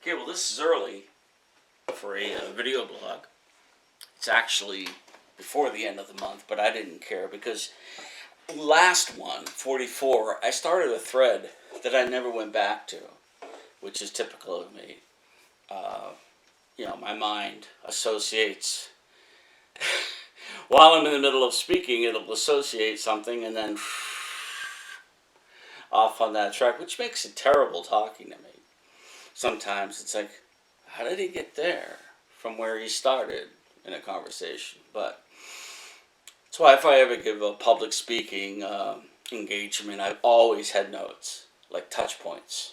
Okay, well this is early for a video blog. It's actually before the end of the month, but I didn't care because last one, 44, I started a thread that I never went back to, which is typical of me. My mind associates, while I'm in the middle of speaking, it'll associate something and then off on that track, which makes it terrible talking to me. Sometimes it's like, how did he get there from where he started in a conversation? But that's why if I ever give a public speaking engagement, I've always had notes, like touch points.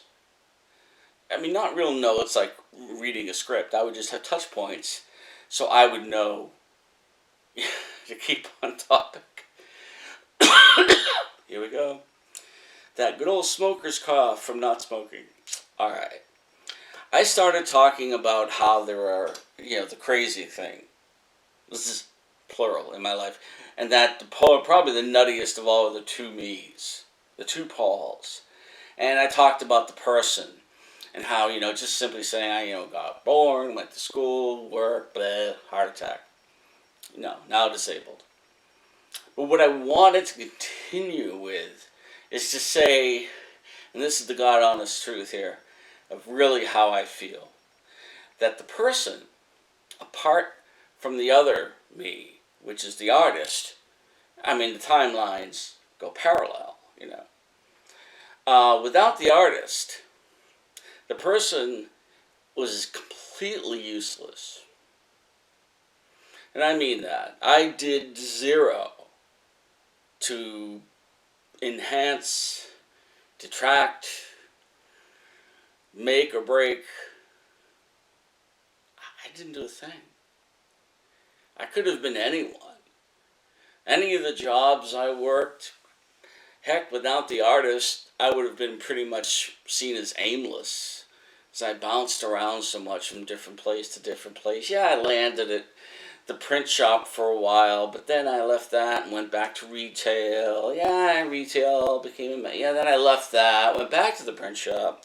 I mean, not real notes like reading a script. I would just have touch points so I would know to keep on topic. Here we go. That good old smoker's cough from not smoking. All right. I started talking about how there are, the crazy thing. This is plural in my life. And that probably the nuttiest of all of the two me's, the two Pauls. And I talked about the person and how, just simply saying, I, got born, went to school, work, blah, heart attack. No, now disabled. But what I wanted to continue with is to say, and this is the God honest truth here, of really how I feel, that the person, apart from the other me, which is the artist, I mean, the timelines go parallel, without the artist, the person was completely useless. And I mean that. I did zero to enhance, detract, make or break. I didn't do a thing. I could have been anyone. Any of the jobs I worked, heck, without the artist, I would have been pretty much seen as aimless, as I bounced around so much from different place to different place. Yeah, I landed at the print shop for a while, but then I left that and went back to retail. Yeah, retail became then I left that, went back to the print shop.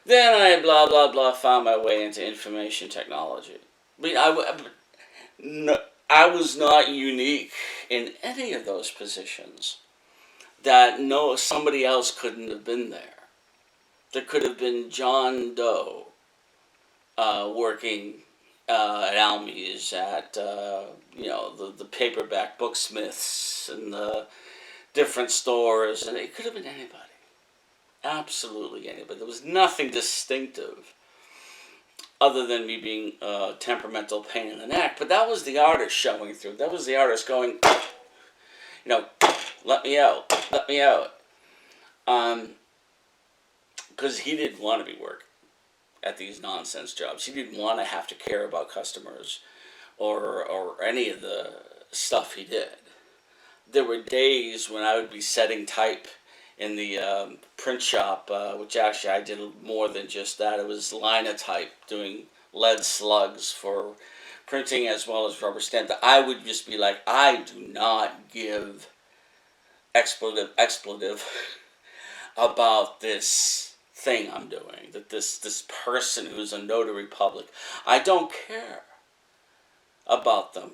Then I blah, blah, blah, found my way into information technology. I mean, I was not unique in any of those positions that somebody else couldn't have been there. There could have been John Doe working at Almies, at the paperback booksmiths and the different stores, and it could have been anybody. Absolutely anybody. There was nothing distinctive other than me being a temperamental pain in the neck. But that was the artist showing through. That was the artist going, let me out. Let me out. Because he didn't want to be working at these nonsense jobs. He didn't want to have to care about customers or any of the stuff he did. There were days when I would be setting type in the print shop, which actually I did more than just that. It was linotype, doing lead slugs for printing as well as rubber stamp. I would just be like, I do not give expletive about this thing I'm doing, that this person who's a notary public. I don't care about them.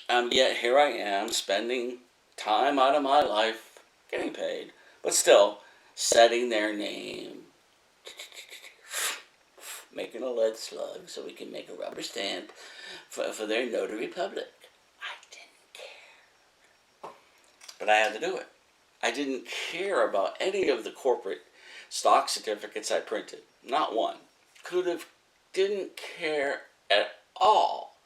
And yet here I am spending time out of my life getting paid, but still setting their name, making a lead slug so we can make a rubber stamp for their notary public. I didn't care. But I had to do it. I didn't care about any of the corporate stock certificates I printed. Not one. Didn't care at all.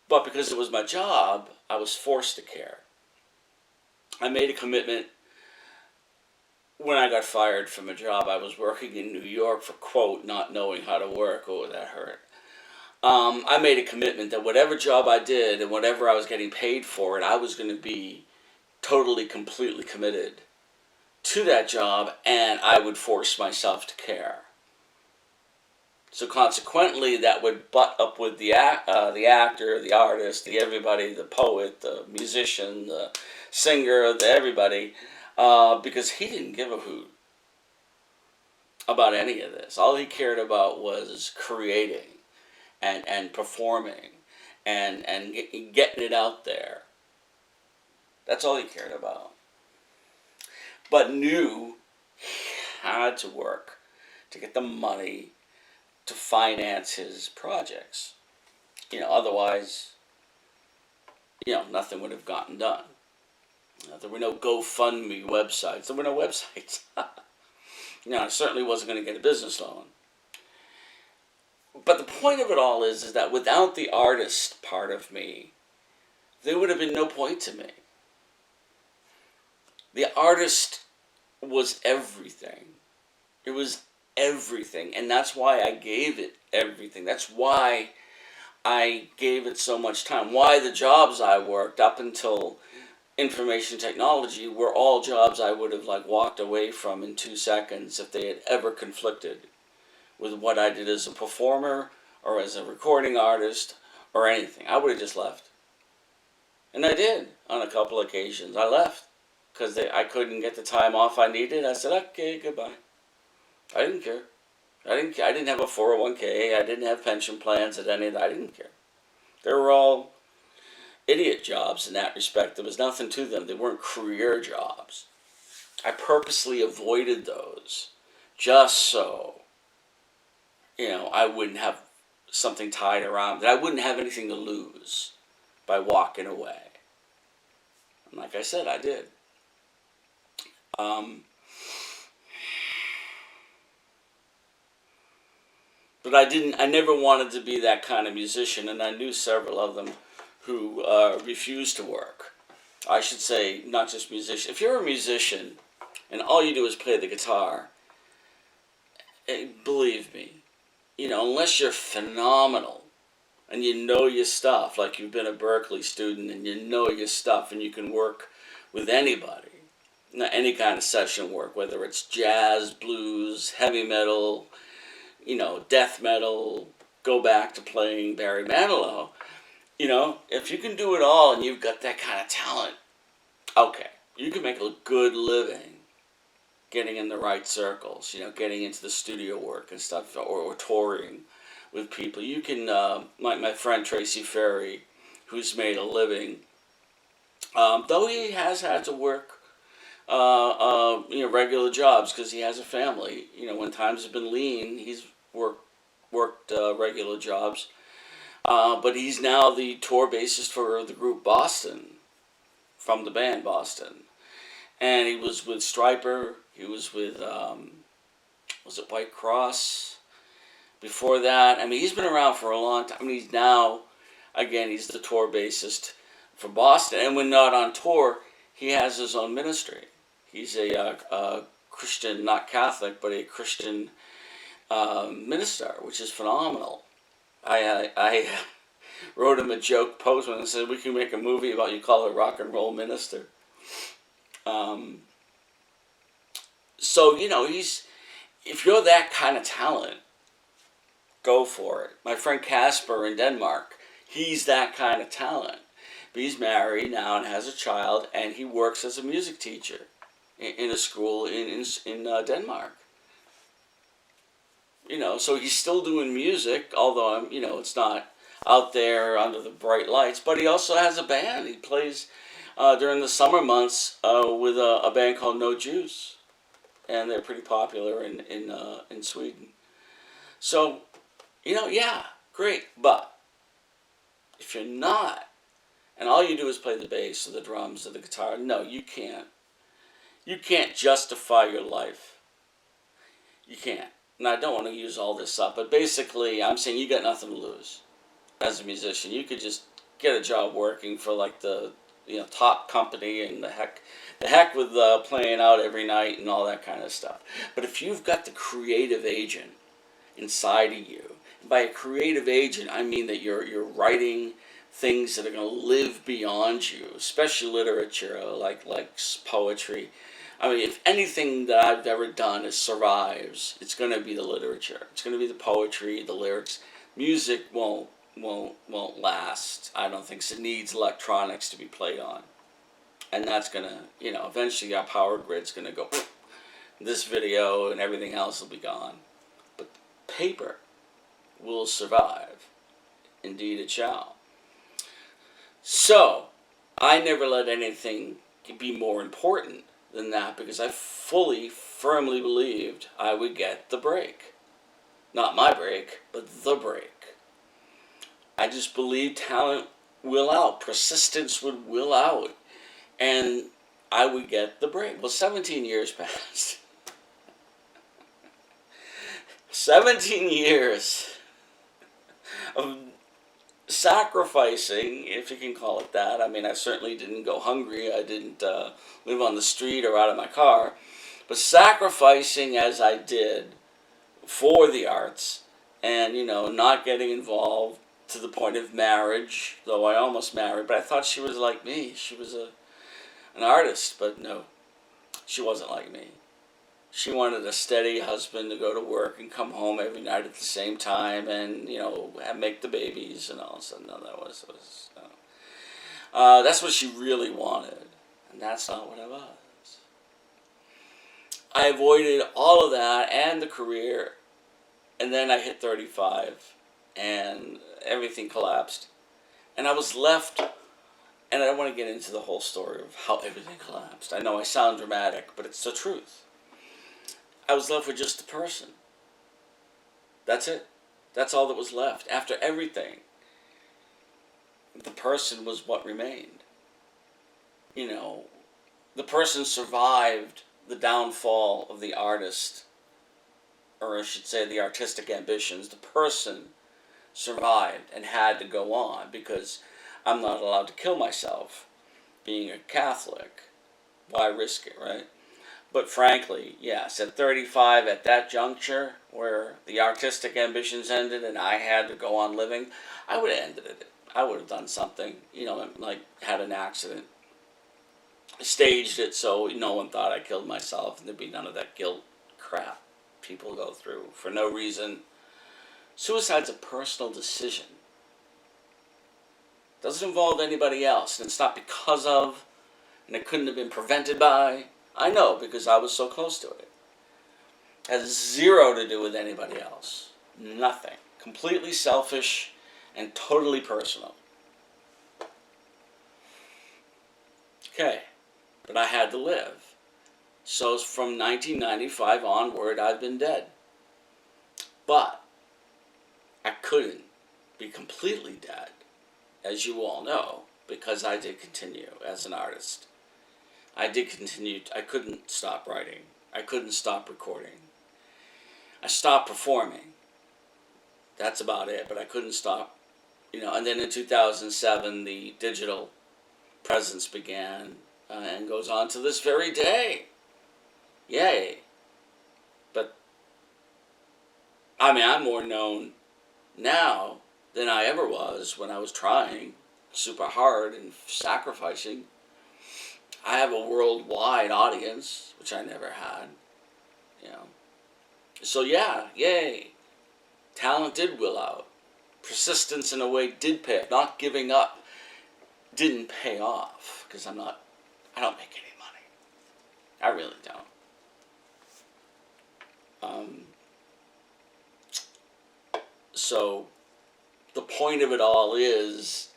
But because it was my job, I was forced to care. I made a commitment when I got fired from a job. I was working in New York for, quote, not knowing how to work. Oh, that hurt. I made a commitment that whatever job I did and whatever I was getting paid for it, I was going to be totally, completely committed to that job, and I would force myself to care. So consequently, that would butt up with the actor, the artist, the everybody, the poet, the musician, the singer, the everybody, because he didn't give a hoot. about any of this. All he cared about was creating and performing and getting it out there. That's all he cared about. But knew he had to work to get the money to finance his projects. Otherwise, nothing would have gotten done. There were no GoFundMe websites. There were no websites. I certainly wasn't going to get a business loan. But the point of it all is that without the artist part of me, there would have been no point to me. The artist was everything. It was everything. And that's why I gave it everything. That's why I gave it so much time. Why the jobs I worked up until information technology were all jobs I would have walked away from in 2 seconds if they had ever conflicted with what I did as a performer or as a recording artist or anything. I would have just left. And I did on a couple occasions. I left because I couldn't get the time off I needed. I said, okay, goodbye. I didn't care. I didn't have a 401k. I didn't have pension plans at any of that. I didn't care. They were all idiot jobs in that respect. There was nothing to them. They weren't career jobs. I purposely avoided those just so, I wouldn't have something tied around, that I wouldn't have anything to lose by walking away. And like I said, I did. But I never wanted to be that kind of musician, and I knew several of them who refused to work. I should say, not just musician. If you're a musician and all you do is play the guitar, believe me, unless you're phenomenal and you know your stuff, like you've been a Berkeley student and you know your stuff and you can work with anybody, any kind of session work, whether it's jazz, blues, heavy metal, death metal, go back to playing Barry Manilow. If you can do it all and you've got that kind of talent, okay, you can make a good living getting in the right circles, getting into the studio work and stuff, or touring with people. You can, my friend Tracy Ferry, who's made a living, though he has had to work, regular jobs because he has a family. When times have been lean, he's worked regular jobs. But he's now the tour bassist for the group Boston, from the band Boston. And he was with Stryper. He was with, was it White Cross? Before that, he's been around for a long time. He's now, again, he's the tour bassist for Boston. And when not on tour, he has his own ministry. He's a Christian, not Catholic, but a Christian minister, which is phenomenal. I wrote him a joke post when I said, we can make a movie about you call it rock and roll minister. So, if you're that kind of talent, go for it. My friend Casper in Denmark, he's that kind of talent. But he's married now and has a child, and he works as a music teacher in a school in Denmark. So he's still doing music, although, it's not out there under the bright lights. But he also has a band. He plays during the summer months with a band called No Juice. And they're pretty popular in Sweden. So, yeah, great. But if you're not, and all you do is play the bass or the drums or the guitar, no, you can't. You can't justify your life. You can't. And I don't want to use all this up, but basically I'm saying you got nothing to lose as a musician. You could just get a job working for the top company, and the heck with playing out every night and all that kind of stuff. But if you've got the creative agent inside of you, by a creative agent I mean that you're writing things that are going to live beyond you, especially literature, like poetry. If anything that I've ever done survives, it's going to be the literature. It's going to be the poetry, the lyrics. Music won't last. I don't think so. It needs electronics to be played on. And that's going to, eventually our power grid's going to go this video and everything else will be gone. But paper will survive. Indeed it shall. So, I never let anything be more important than that because I firmly believed I would get the break. Not my break, but the break. I just believed talent will out. Persistence would will out. And I would get the break. Well, 17 years passed. 17 years of sacrificing, if you can call it that. I mean, I certainly didn't go hungry. I didn't live on the street or out of my car. But sacrificing as I did for the arts and, not getting involved to the point of marriage, though I almost married, but I thought she was like me. She was an artist, but no, she wasn't like me. She wanted a steady husband to go to work and come home every night at the same time and, make the babies and all. So, no, that's what she really wanted. And that's not what I was. I avoided all of that and the career. And then I hit 35 and everything collapsed. And I was left, and I don't want to get into the whole story of how everything collapsed. I know I sound dramatic, but it's the truth. I was left with just the person. That's it. That's all that was left. After everything, the person was what remained. The person survived the downfall of the artist, or I should say the artistic ambitions. The person survived and had to go on because I'm not allowed to kill myself. Being a Catholic, why risk it, right? But frankly, yes, at 35, at that juncture where the artistic ambitions ended and I had to go on living, I would have ended it. I would have done something, like had an accident. Staged it so no one thought I killed myself and there'd be none of that guilt crap people go through for no reason. Suicide's a personal decision. Doesn't involve anybody else, and it's not because of, and it couldn't have been prevented by. I know because I was so close to it. It has zero to do with anybody else. Nothing. Completely selfish and totally personal. Okay, but I had to live. So from 1995 onward, I've been dead. But I couldn't be completely dead, as you all know, because I did continue as an artist. I did continue. I couldn't stop writing. I couldn't stop recording. I stopped performing. That's about it, but I couldn't stop. And then in 2007, the digital presence began and goes on to this very day. Yay. But, I'm more known now than I ever was when I was trying super hard and sacrificing. I have a worldwide audience, which I never had. So yeah, yay. Talent did will out. Persistence in a way did pay off. Not giving up didn't pay off because I don't make any money. I really don't. So the point of it all is,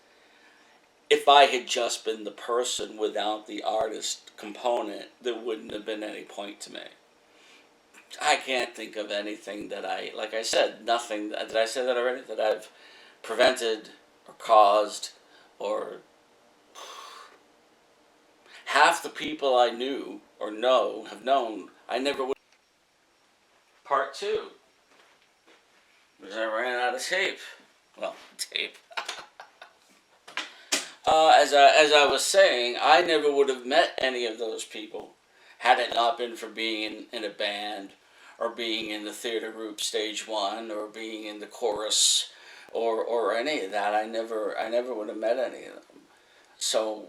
if I had just been the person without the artist component, there wouldn't have been any point to me. I can't think of anything that like I said, nothing, did I say that already? That I've prevented or caused or half the people I knew or have known, I never would. Part 2. Because I ran out of tape. Well, tape. As I was saying, I never would have met any of those people had it not been for being in a band or being in the theater group Stage 1 or being in the chorus or any of that. I never would have met any of them. So,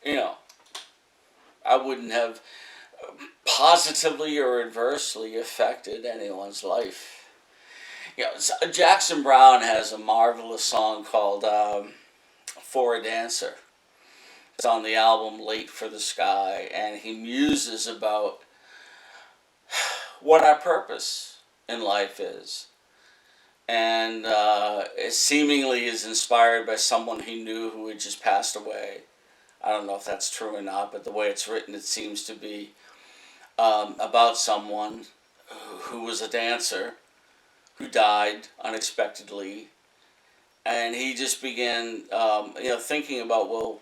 I wouldn't have positively or adversely affected anyone's life. Jackson Browne has a marvelous song called For a Dancer. It's on the album Late for the Sky, and he muses about what our purpose in life is. And it seemingly is inspired by someone he knew who had just passed away. I don't know if that's true or not, but the way it's written, it seems to be about someone who was a dancer who died unexpectedly. And he just began, thinking about, well,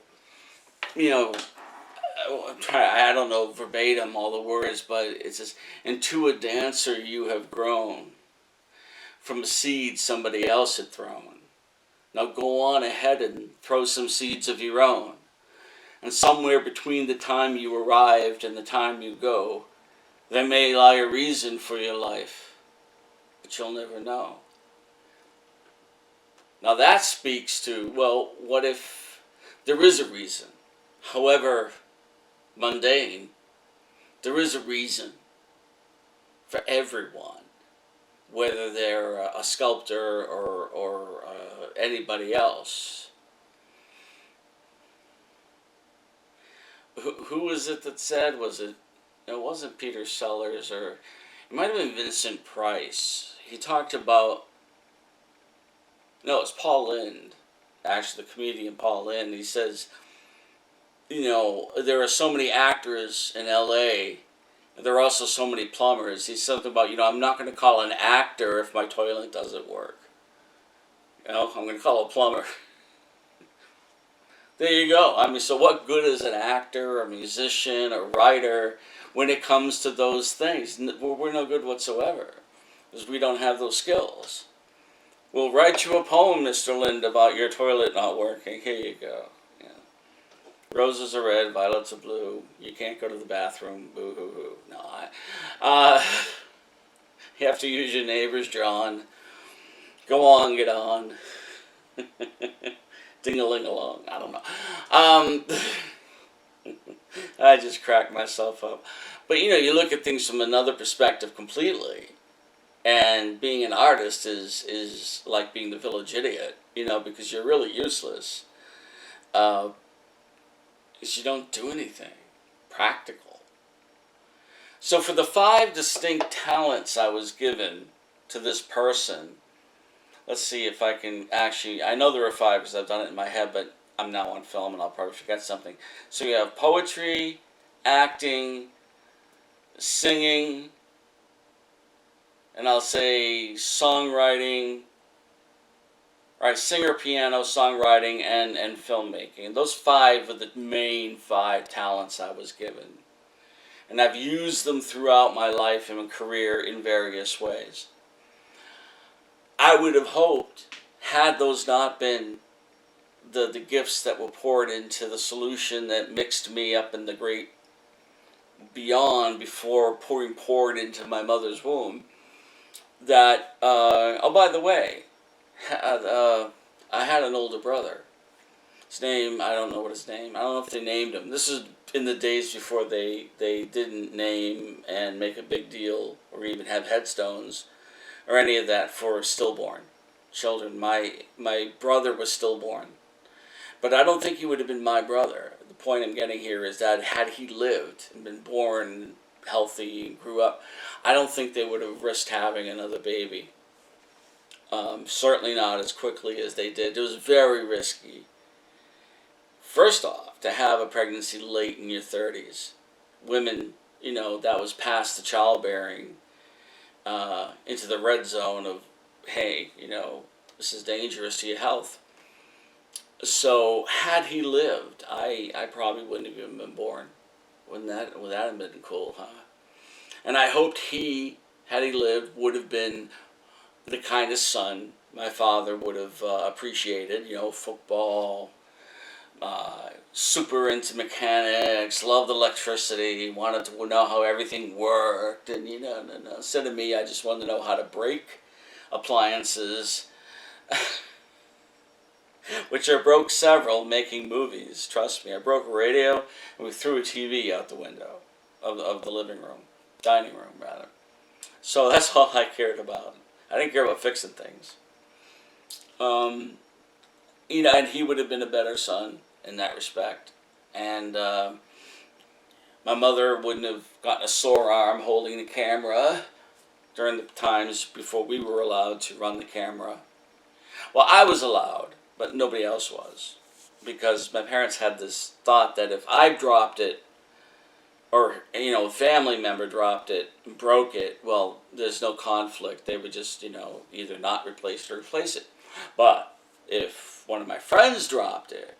I don't know verbatim all the words, but it says, "Into a dancer you have grown, from a seed somebody else had thrown. Now go on ahead and throw some seeds of your own. And somewhere between the time you arrived and the time you go, there may lie a reason for your life, but you'll never know." Now that speaks to, well, what if there is a reason? However mundane, there is a reason for everyone, whether they're a sculptor or anybody else. Who was it that said, it wasn't Peter Sellers, or it might have been Vincent Price. He talked about, no, it's Paul Lynde, actually the comedian Paul Lynde. He says, there are so many actors in LA, and there are also so many plumbers. He's something about, I'm not going to call an actor if my toilet doesn't work. I'm going to call a plumber. There you go. I mean, so what good is an actor, a musician, a writer, when it comes to those things? We're no good whatsoever, because we don't have those skills. We'll write you a poem, Mr. Lind, about your toilet not working. Here you go. Yeah. Roses are red, violets are blue. You can't go to the bathroom. Boo hoo hoo. No, you have to use your neighbor's John. Go on, get on. Ding-a-ling-a-long. I don't know. I just cracked myself up. But you look at things from another perspective completely. And being an artist is like being the village idiot, because you're really useless. Because you don't do anything practical. So for the 5 distinct talents I was given to this person, let's see if I can actually, I know there are 5 because I've done it in my head, but I'm now on film and I'll probably forget something. So you have poetry, acting, singing, and I'll say songwriting, right, singer, piano, songwriting, and filmmaking. And those 5 are the main 5 talents I was given. And I've used them throughout my life and career in various ways. I would have hoped, had those not been the gifts that were poured into the solution that mixed me up in the great beyond before poured into my mother's womb, that, oh, by the way, I had an older brother. His name, I don't know what his name, I don't know if they named him. This is in the days before they didn't name and make a big deal or even have headstones or any of that for stillborn children. My brother was stillborn. But I don't think he would have been my brother. The point I'm getting here is that had he lived and been born healthy and grew up, I don't think they would have risked having another baby. Certainly not as quickly as they did. It was very risky. First off, to have a pregnancy late in your 30s. Women, that was past the childbearing, into the red zone of, hey, this is dangerous to your health. So had he lived, I probably wouldn't have even been born. Would that have been cool, huh? And I hoped had he lived, would have been the kind of son my father would have appreciated. Football, super into mechanics, loved electricity, wanted to know how everything worked, and instead of me, I just wanted to know how to break appliances, which I broke several making movies. Trust me, I broke a radio and we threw a TV out the window of the living room, dining room rather. So that's all I cared about. I didn't care about fixing things. And he would have been a better son in that respect. And my mother wouldn't have gotten a sore arm holding the camera during the times before we were allowed to run the camera. Well, I was allowed, but nobody else was. Because my parents had this thought that if I dropped it, or, a family member dropped it and broke it, well, there's no conflict. They would just, either not replace it or replace it. But if one of my friends dropped it,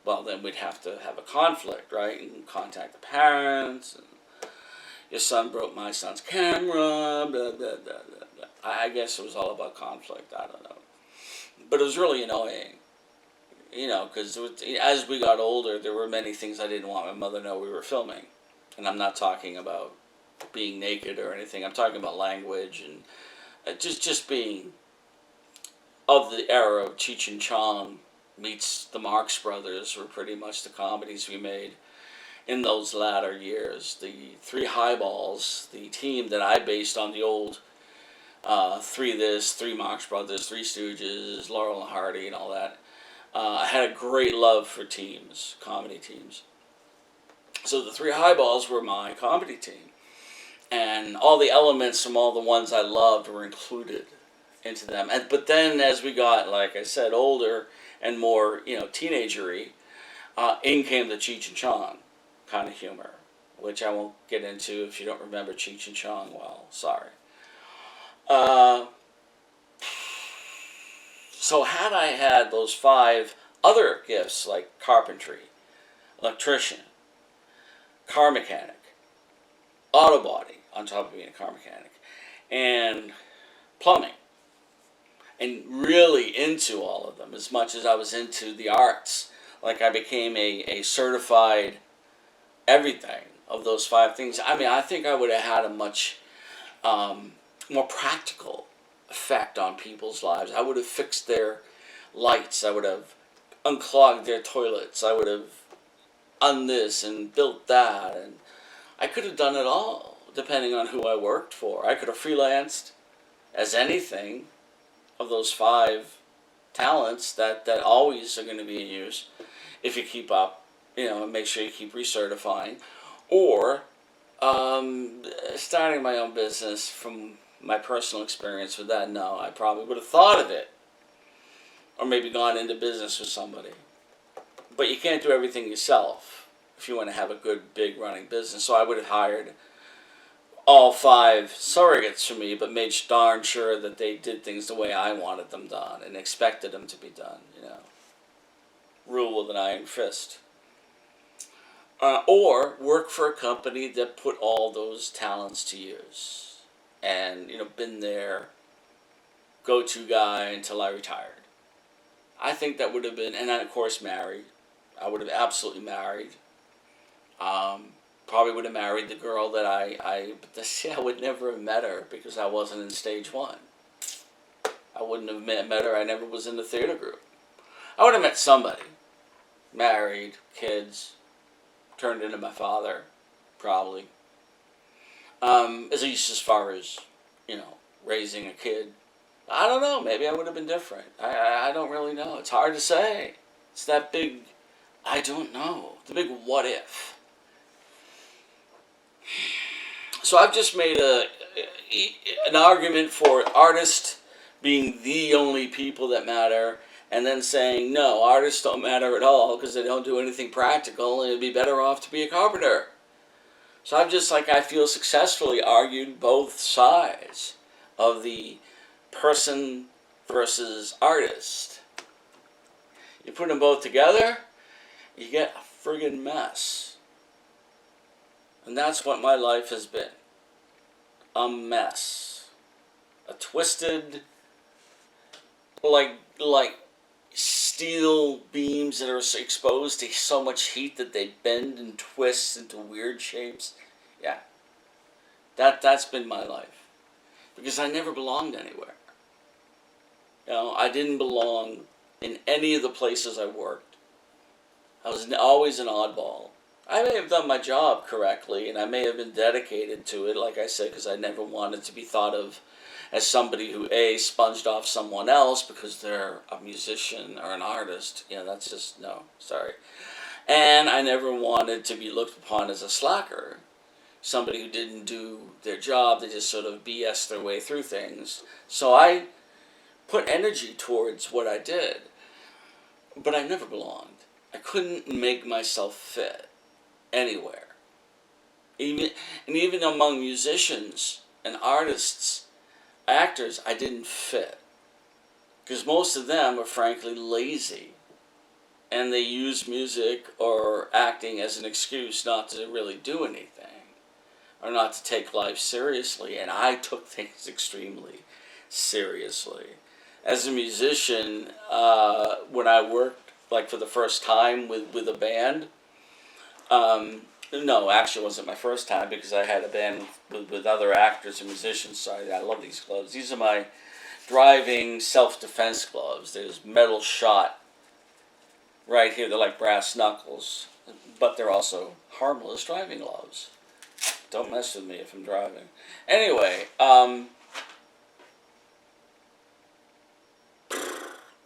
well, then we'd have to have a conflict, right? And contact the parents. And your son broke my son's camera, blah, blah, blah, blah, blah. I guess it was all about conflict. I don't know. But it was really annoying. Because as we got older, there were many things I didn't want my mother to know we were filming. And I'm not talking about being naked or anything. I'm talking about language and just being of the era of Cheech and Chong meets the Marx Brothers were pretty much the comedies we made in those latter years. The Three Highballs, the team that I based on the old Three Marx Brothers, Three Stooges, Laurel and Hardy and all that. I had a great love for teams, comedy teams. So the Three Highballs were my comedy team. And all the elements from all the ones I loved were included into them. But then as we got, like I said, older and more, teenagery, in came the Cheech and Chong kind of humor, which I won't get into if you don't remember Cheech and Chong well. Sorry. So had I had those 5 other gifts like carpentry, electrician, car mechanic, auto body on top of being a car mechanic, and plumbing, and really into all of them as much as I was into the arts, like I became a certified everything of those 5 things. I mean, I think I would have had a much more practical effect on people's lives. I would have fixed their lights. I would have unclogged their toilets. I would have done this and built that. And I could have done it all, depending on who I worked for. I could have freelanced as anything of those 5 talents that always are going to be in use if you keep up, and make sure you keep recertifying. Or starting my own business from my personal experience with that, no, I probably would have thought of it. Or maybe gone into business with somebody. But you can't do everything yourself if you want to have a good, big running business. So I would have hired all 5 surrogates for me, but made darn sure that they did things the way I wanted them done and expected them to be done, Rule with an iron fist. Or work for a company that put all those talents to use. And, been their go-to guy until I retired. I think that would have been, and then of course married. I would have absolutely married. Probably would have married the girl that I would never have met her because I wasn't in stage 1. I wouldn't have met her. I never was in the theater group. I would have met somebody. Married, kids, turned into my father, probably. At least as far as, raising a kid. I don't know. Maybe I would have been different. I don't really know. It's hard to say. It's that big, I don't know. The big what if. So I've just made an argument for artists being the only people that matter, and then saying, no, artists don't matter at all because they don't do anything practical, and it'd be better off to be a carpenter. So I've just, I feel successfully argued both sides of the person versus artist. You put them both together, you get a friggin' mess. And that's what my life has been. A mess. A twisted, like steel beams that are exposed to so much heat that they bend and twist into weird shapes. Yeah. That's been my life. Because I never belonged anywhere. I didn't belong in any of the places I worked. I was always an oddball. I may have done my job correctly, and I may have been dedicated to it, like I said, because I never wanted to be thought of as somebody who, A, sponged off someone else because they're a musician or an artist. That's just, no, sorry. And I never wanted to be looked upon as a slacker, somebody who didn't do their job, they just sort of BS their way through things. So I put energy towards what I did, but I never belonged. I couldn't make myself fit anywhere. Even among musicians and artists, actors, I didn't fit. Because most of them are frankly lazy. And they use music or acting as an excuse not to really do anything. Or not to take life seriously. And I took things extremely seriously. As a musician, when I worked like for the first time with a band, no, actually it wasn't my first time because I had a band with other actors and musicians, so I love these gloves. These are my driving self-defense gloves. There's metal shot right here. They're like brass knuckles, but they're also harmless driving gloves. Don't mess with me if I'm driving. Anyway,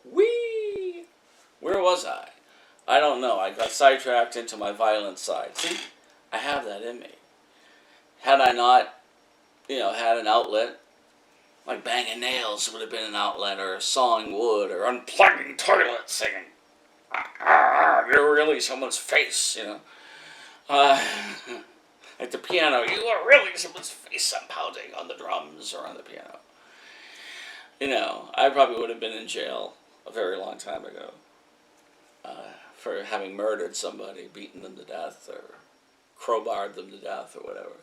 whee! Where was I? I don't know. I got sidetracked into my violent side. See, I have that in me. Had I not, had an outlet, like banging nails would have been an outlet, or sawing wood, or unplugging toilets, singing, you're really someone's face, Like the piano, you are really someone's face. I'm pounding on the drums or on the piano. I probably would have been in jail a very long time ago for having murdered somebody, beaten them to death, or crowbarred them to death, or whatever.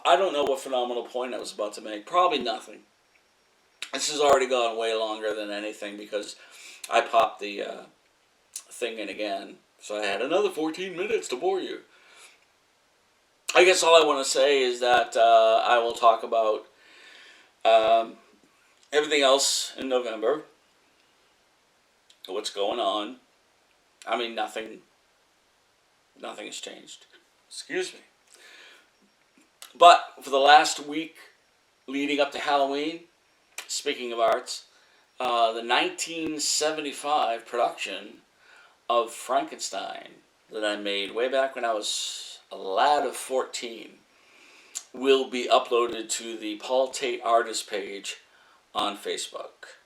I don't know what phenomenal point I was about to make. Probably nothing. This has already gone way longer than anything because I popped the thing in again. So I had another 14 minutes to bore you. I guess all I want to say is that I will talk about everything else in November. What's going on. I mean, nothing has changed. Excuse me. But for the last week leading up to Halloween, speaking of arts, the 1975 production of Frankenstein that I made way back when I was a lad of 14 will be uploaded to the Tait artist page on Facebook.